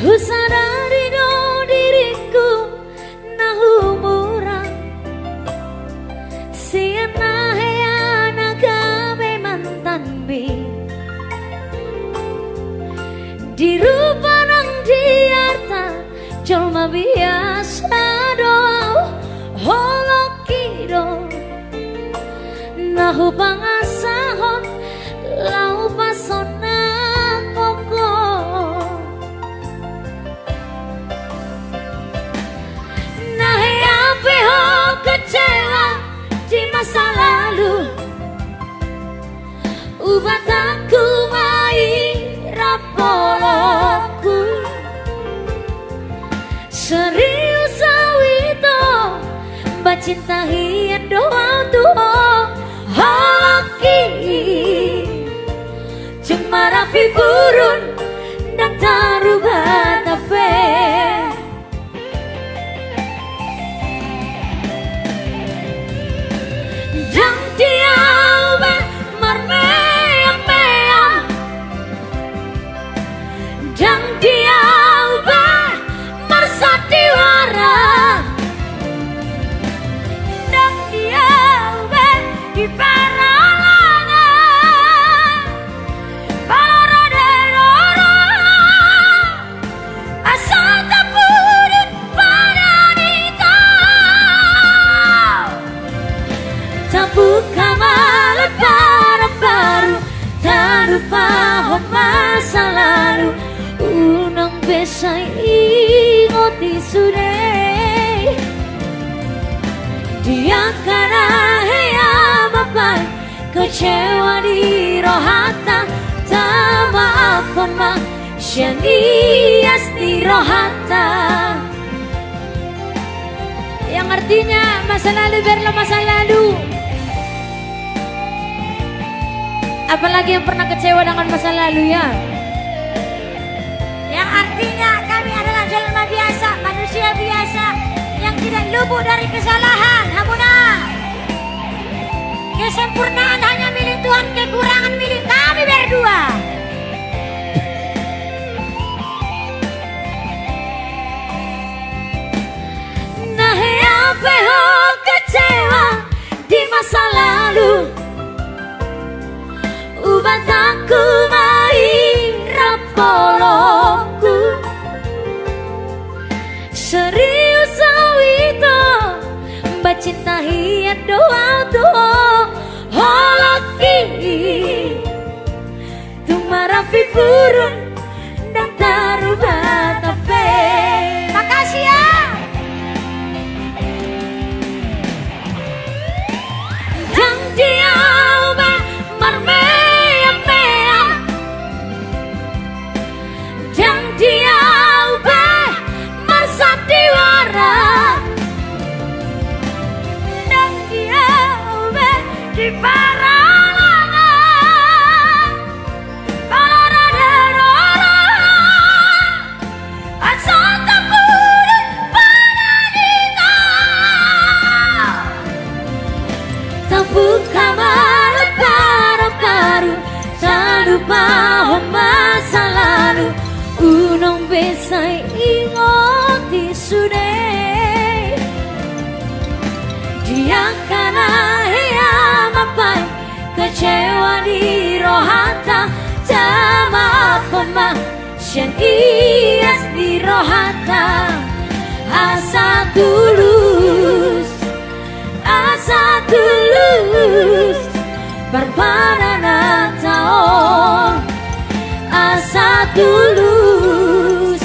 Usadari do diriku nahu murang siana heyana gabe mantan bi dirupa nang diarta colma biasa doa holokido nahu pangasahon lau pasona koko nahe ape ho kecewa di masa lalu ubat aku mai rapoloku serius awito bacinta hian doa tuho halaki cuma rapi burun dan taruh tape jang tiau be marmeang meang jang tiau be marsatiwara jang tiau be di paralangan balarodero asal tapudut padanita tabuka malam baru tak lupa masa lalu unang besai ingoti sudai dia karena hea bapak kecewa di rohata tak maafkan mak syanias di rohata yang artinya masa lalu biarlah masa lalu. Apalagi yang pernah kecewa dengan masa lalu ya. Yang artinya kami adalah jelma biasa, manusia biasa yang tidak luput dari kesalahan. Hamuna, kesempurnaan hanya milik Tuhan, kekurangan milik kami berdua. Nahe ape ho kecewa di masa lalu ubat aku mai rapoloku serius awito bacinta hiat doa tuho holaki tumarapi burun dan taruh batape. Makasih ya. Jang diau be marmeang meang jang diau be marsatiwara Dan diau be di paralangan balarodero asal tapudut padanita tabuka malam baru tak lupa masa lalu unong besai ingoti sudai dia karena hea mapai kecewa di rohata tak maafkan mak syan ias di rohata asa tulus berpanana tao asa tulus